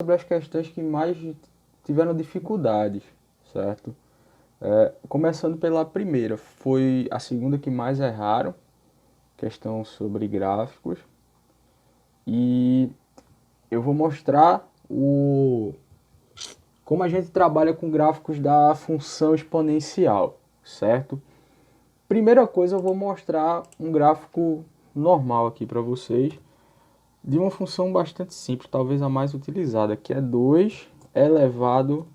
sobre as questões que mais tiveram dificuldades, certo? Começando pela primeira, foi a segunda que mais erraram, questão sobre gráficos. E eu vou mostrar como a gente trabalha com gráficos da função exponencial, certo? Primeira coisa, eu vou mostrar um gráfico normal aqui para vocês, de uma função bastante simples, talvez a mais utilizada, que é 2 elevado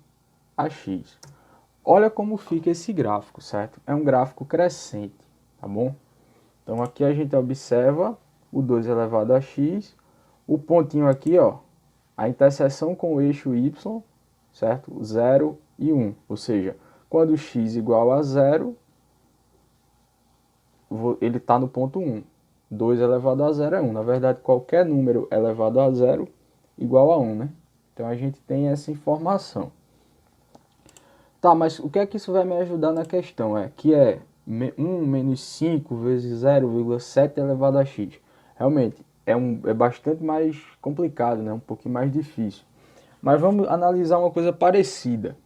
a x. Olha como fica esse gráfico, certo? É um gráfico crescente, tá bom? Então aqui a gente observa o 2 elevado a x, o pontinho aqui, ó, a interseção com o eixo y, certo? 0 e 1, ou seja, quando x igual a 0, ele está no ponto 1. 2 elevado a 0 é 1. Na verdade, qualquer número elevado a 0 igual a 1, né? Então a gente tem essa informação. Tá, mas o que é que isso vai me ajudar na questão? Que é 1 menos 5 vezes 0,7 elevado a x. Realmente, é bastante mais complicado, né? Um pouquinho mais difícil. Mas vamos analisar uma coisa parecida.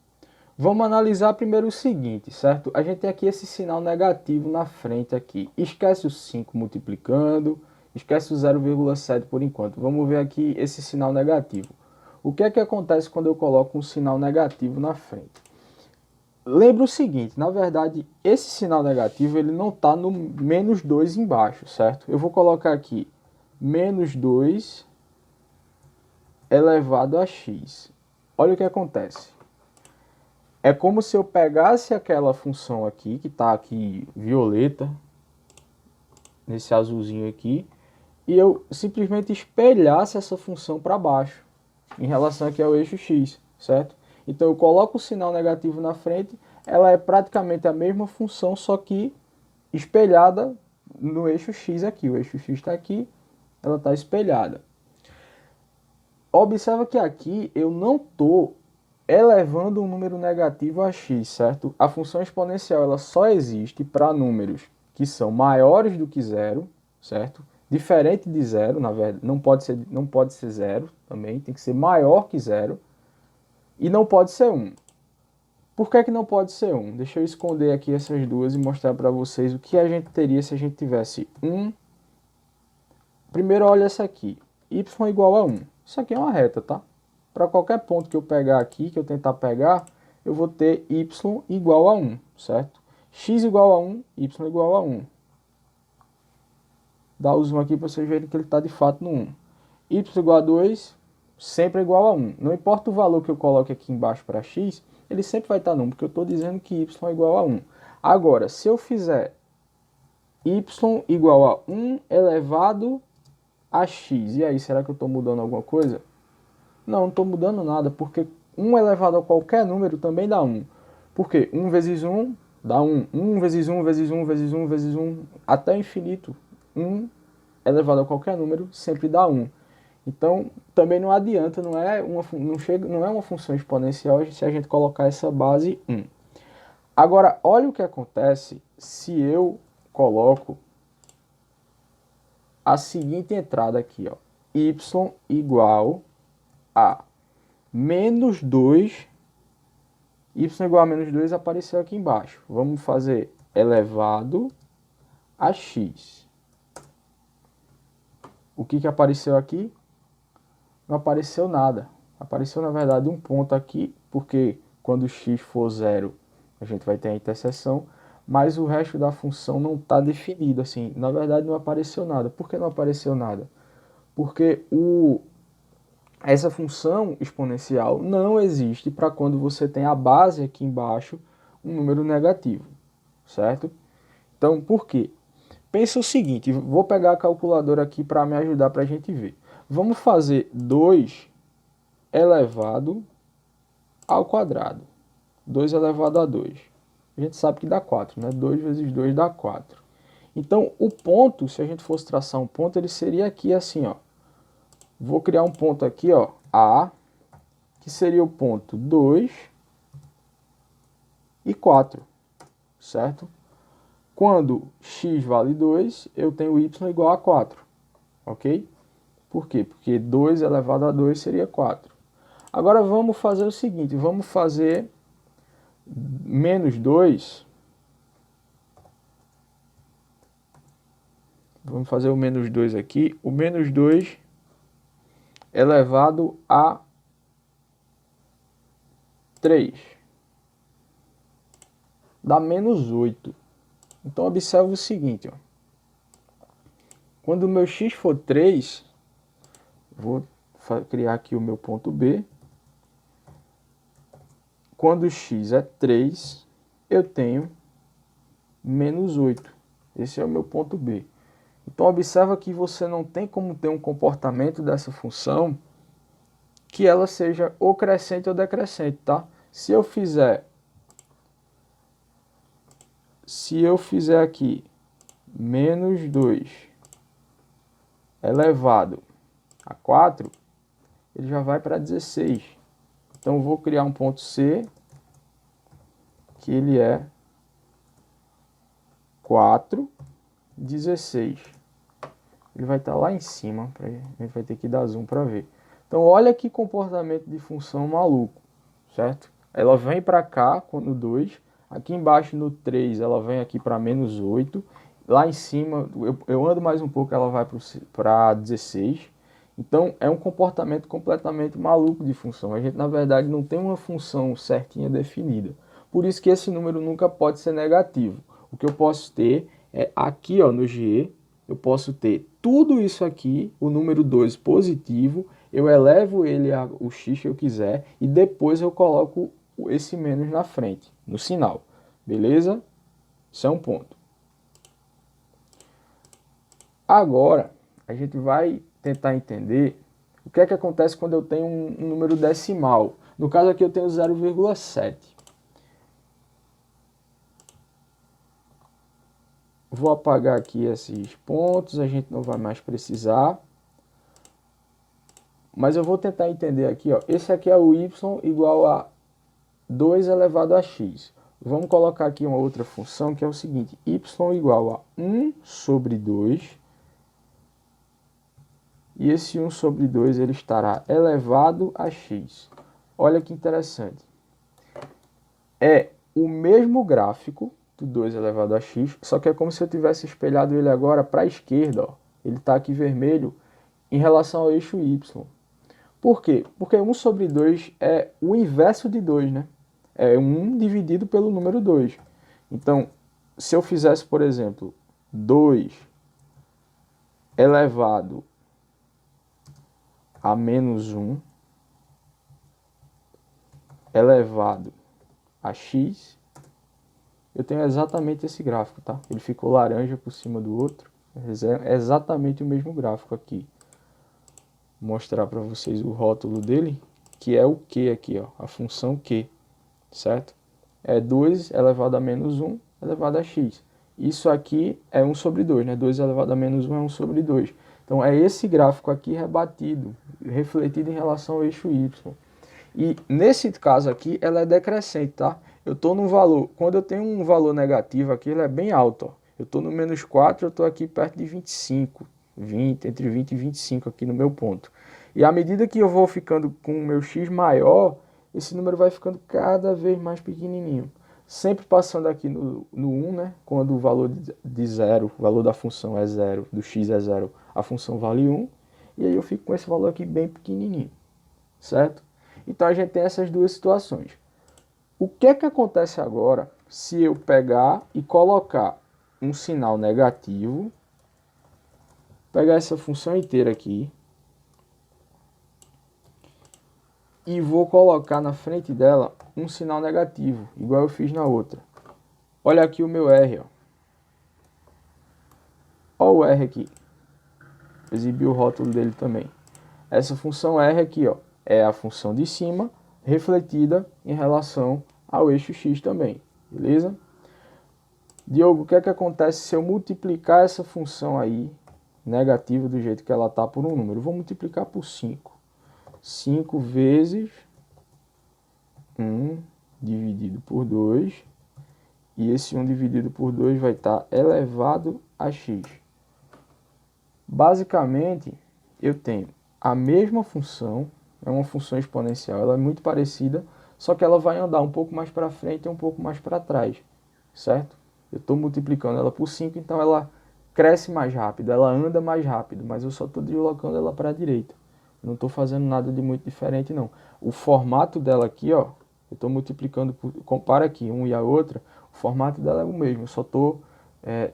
Vamos analisar primeiro o seguinte, certo? A gente tem aqui esse sinal negativo na frente aqui. Esquece o 5 multiplicando, esquece o 0,7 por enquanto. Vamos ver aqui esse sinal negativo. O que é que acontece quando eu coloco um sinal negativo na frente? Lembra o seguinte, na verdade, esse sinal negativo ele não está no menos 2 embaixo, certo? Eu vou colocar aqui menos 2 elevado a x. Olha o que acontece. É como se eu pegasse aquela função aqui, que está aqui violeta, nesse azulzinho aqui, e eu simplesmente espelhasse essa função para baixo, em relação aqui ao eixo x, certo? Então eu coloco o sinal negativo na frente, ela é praticamente a mesma função, só que espelhada no eixo x aqui. O eixo x está aqui, ela está espelhada. Observa que aqui eu não estou elevando um número negativo a x, certo? A função exponencial ela só existe para números que são maiores do que zero, certo? Diferente de zero, na verdade, não pode ser zero também, tem que ser maior que zero. E não pode ser 1. Por que não pode ser 1? Deixa eu esconder aqui essas duas e mostrar para vocês o que a gente teria se a gente tivesse 1. Primeiro, olha essa aqui. Y igual a 1. Isso aqui é uma reta, tá? Para qualquer ponto que eu pegar aqui, que eu tentar pegar, eu vou ter y igual a 1, certo? X igual a 1, y igual a 1. Dá o zoom aqui para vocês verem que ele está de fato no 1. Y igual a 2, sempre é igual a 1. Não importa o valor que eu coloque aqui embaixo para x, ele sempre vai estar no 1, porque eu estou dizendo que y é igual a 1. Agora, se eu fizer y igual a 1 elevado a x, e aí, será que eu estou mudando alguma coisa? Não estou mudando nada, porque 1 elevado a qualquer número também dá 1. Porque 1 vezes 1 dá 1. 1 vezes 1 vezes 1 vezes 1 vezes 1, até o infinito. 1 elevado a qualquer número sempre dá 1. Então, também não adianta, não é uma função exponencial se a gente colocar essa base 1. Agora, olha o que acontece se eu coloco a seguinte entrada aqui, ó, y igual a menos 2, y igual a menos 2 apareceu aqui embaixo. Vamos fazer elevado a x. O que apareceu aqui? Não apareceu nada. Apareceu, na verdade, um ponto aqui, porque quando x for 0, a gente vai ter a interseção, mas o resto da função não está definido. Assim, na verdade, não apareceu nada. Por que não apareceu nada? Porque essa função exponencial não existe para quando você tem a base aqui embaixo, um número negativo, certo? Então, por quê? Pensa o seguinte, vou pegar a calculadora aqui para me ajudar para a gente ver. Vamos fazer 2 elevado ao quadrado. 2 elevado a 2. A gente sabe que dá 4, né? 2 vezes 2 dá 4. Então, o ponto, se a gente fosse traçar um ponto, ele seria aqui assim, ó. Vou criar um ponto aqui, ó, A, que seria o ponto 2 e 4, certo? Quando x vale 2, eu tenho y igual a 4, ok? Por quê? Porque 2 elevado a 2 seria 4. Agora vamos fazer o seguinte, vamos fazer menos 2. Vamos fazer o menos 2 aqui. O menos 2 elevado a 3. Dá menos 8. Então observe o seguinte, ó. Quando o meu x for 3, vou criar aqui o meu ponto B. Quando o x é 3, eu tenho menos 8. Esse é o meu ponto B. Então observa que você não tem como ter um comportamento dessa função que ela seja ou crescente ou decrescente, tá? Se eu fizer aqui menos 2 elevado a 4, ele já vai para 16. Então eu vou criar um ponto C, que ele é 4, 16. Ele vai estar lá em cima, a gente vai ter que dar zoom para ver. Então olha que comportamento de função maluco, certo? Ela vem para cá no 2, aqui embaixo no 3 ela vem aqui para menos 8, lá em cima eu ando mais um pouco, ela vai para 16. Então é um comportamento completamente maluco de função. A gente na verdade não tem uma função certinha definida. Por isso que esse número nunca pode ser negativo. O que eu posso ter é aqui, ó, no G, eu posso ter tudo isso aqui, o número 2 positivo, eu elevo ele o x que eu quiser e depois eu coloco esse menos na frente, no sinal. Beleza? Isso é um ponto. Agora, a gente vai tentar entender o que é que acontece quando eu tenho um número decimal. No caso aqui eu tenho 0,7. Vou apagar aqui esses pontos, a gente não vai mais precisar. Mas eu vou tentar entender aqui, ó. Esse aqui é o y igual a 2 elevado a x. Vamos colocar aqui uma outra função que é o seguinte, y igual a 1 sobre 2. E esse 1 sobre 2 ele estará elevado a x. Olha que interessante. É o mesmo gráfico do 2 elevado a x, só que é como se eu tivesse espelhado ele agora para a esquerda. Ó. Ele está aqui vermelho em relação ao eixo y. Por quê? Porque 1 sobre 2 é o inverso de 2, né? É 1 dividido pelo número 2. Então, se eu fizesse, por exemplo, 2 elevado a menos 1 elevado a x, eu tenho exatamente esse gráfico, tá? Ele ficou laranja por cima do outro. É exatamente o mesmo gráfico aqui. Vou mostrar para vocês o rótulo dele, que é o q aqui, ó, a função q, certo? É 2 elevado a menos 1 elevado a x. Isso aqui é 1 sobre 2, né? 2 elevado a menos 1 é 1 sobre 2. Então é esse gráfico aqui rebatido, refletido em relação ao eixo y. E nesse caso aqui, ela é decrescente, tá? Eu estou num valor, quando eu tenho um valor negativo aqui, ele é bem alto, ó. Eu estou no menos 4, eu estou aqui perto de 25, 20, entre 20 e 25 aqui no meu ponto. E à medida que eu vou ficando com o meu x maior, esse número vai ficando cada vez mais pequenininho. Sempre passando aqui no 1, né? Quando o valor de zero, o valor da função é 0, do x é 0, a função vale 1. E aí eu fico com esse valor aqui bem pequenininho, certo? Então a gente tem essas duas situações. O que é que acontece agora se eu pegar e colocar um sinal negativo, pegar essa função inteira aqui e vou colocar na frente dela um sinal negativo, igual eu fiz na outra. Olha aqui o meu R, ó. Olha o R aqui. Exibi o rótulo dele também. Essa função R aqui, ó, é a função de cima refletida em relação ao eixo x também, beleza? Diogo, o que é que acontece se eu multiplicar essa função aí, negativa do jeito que ela está, por um número? Eu vou multiplicar por 5. 5 vezes 1 dividido por 2. E esse 1 dividido por 2 vai estar elevado a x. Basicamente, eu tenho a mesma função, é uma função exponencial. Ela é muito parecida, só que ela vai andar um pouco mais para frente e um pouco mais para trás, certo? Eu estou multiplicando ela por 5, então ela cresce mais rápido, ela anda mais rápido, mas eu só estou deslocando ela para a direita. Não estou fazendo nada de muito diferente, não. O formato dela aqui, ó, eu estou multiplicando, compara aqui, um e a outra, o formato dela é o mesmo, eu só estou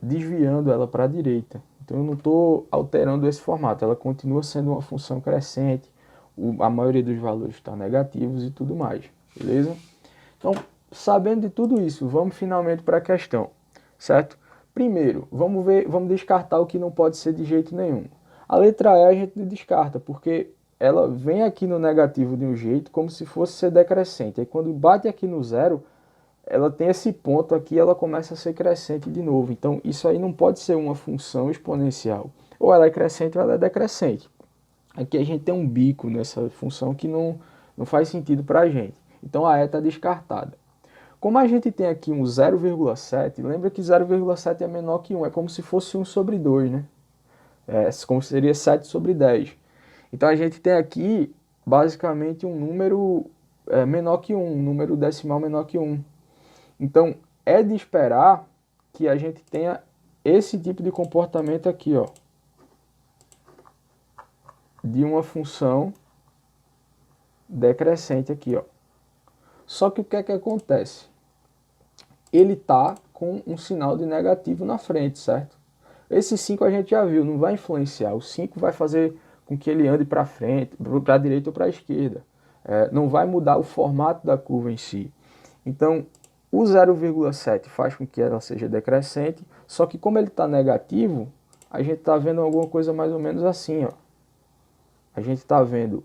desviando ela para a direita. Então eu não estou alterando esse formato, ela continua sendo uma função crescente, a maioria dos valores está negativos e tudo mais, beleza? Então, sabendo de tudo isso, vamos finalmente para a questão, certo? Primeiro, vamos descartar o que não pode ser de jeito nenhum. A letra E a gente descarta, porque ela vem aqui no negativo de um jeito como se fosse ser decrescente. Aí quando bate aqui no zero, ela tem esse ponto aqui, ela começa a ser crescente de novo. Então isso aí não pode ser uma função exponencial. Ou ela é crescente ou ela é decrescente. Aqui a gente tem um bico nessa função que não faz sentido para a gente. Então a E está descartada. Como a gente tem aqui um 0,7, lembra que 0,7 é menor que 1, é como se fosse 1 sobre 2, né? Como seria 7 sobre 10. Então a gente tem aqui basicamente um número menor que 1, um número decimal menor que 1. Então é de esperar que a gente tenha esse tipo de comportamento aqui, ó, de uma função decrescente aqui, ó. Só que o que é que acontece? Ele está com um sinal de negativo na frente, certo? Esse 5 a gente já viu, não vai influenciar. O 5 vai fazer com que ele ande para frente, para a direita ou para a esquerda. Não vai mudar o formato da curva em si. Então, o 0,7 faz com que ela seja decrescente, só que como ele está negativo, a gente está vendo alguma coisa mais ou menos assim, ó. A gente está vendo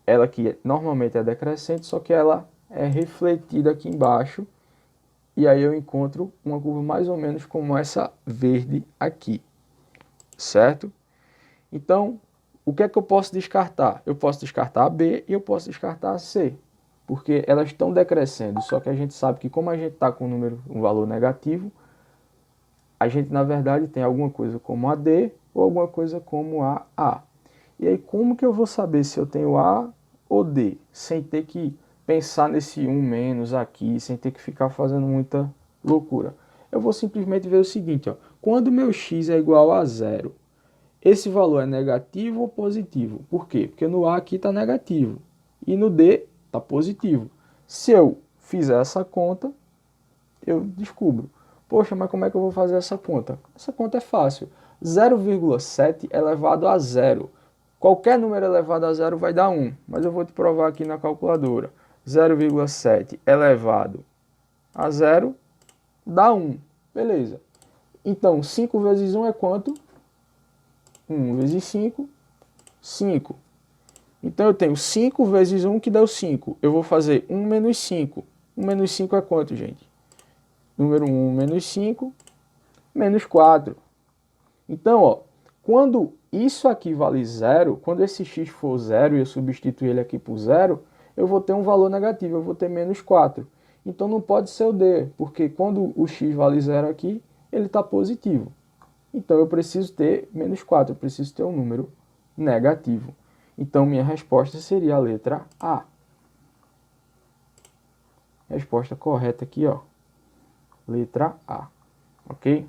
ela que normalmente é decrescente, só que ela é refletida aqui embaixo. E aí eu encontro uma curva mais ou menos como essa verde aqui, certo? Então, o que é que eu posso descartar? Eu posso descartar a B e eu posso descartar a C, porque elas estão decrescendo, só que a gente sabe que como a gente está com um valor negativo, a gente na verdade tem alguma coisa como a D ou alguma coisa como a A. E aí como que eu vou saber se eu tenho A ou D, sem ter que pensar nesse 1 menos aqui, sem ter que ficar fazendo muita loucura? Eu vou simplesmente ver o seguinte, ó, quando meu x é igual a 0, esse valor é negativo ou positivo? Por quê? Porque no A aqui está negativo e no D está positivo. Se eu fizer essa conta, eu descubro. Poxa, mas como é que eu vou fazer essa conta? Essa conta é fácil. 0,7 elevado a 0. Qualquer número elevado a 0 vai dar 1, mas eu vou te provar aqui na calculadora. 0,7 elevado a 0 dá 1. Beleza. Então, 5 vezes 1 é quanto? 1 vezes 5, 5. Então, eu tenho 5 vezes 1 que deu 5. Eu vou fazer 1 menos 5. 1 menos 5 é quanto, gente? Número 1 menos 5, menos 4. Então, ó, quando isso aqui vale 0, quando esse x for 0 e eu substituir ele aqui por 0, eu vou ter um valor negativo, eu vou ter menos 4. Então não pode ser o D, porque quando o x vale 0 aqui, ele está positivo. Então eu preciso ter menos 4, eu preciso ter um número negativo. Então minha resposta seria a letra A. Resposta correta aqui, ó. Letra A. Ok?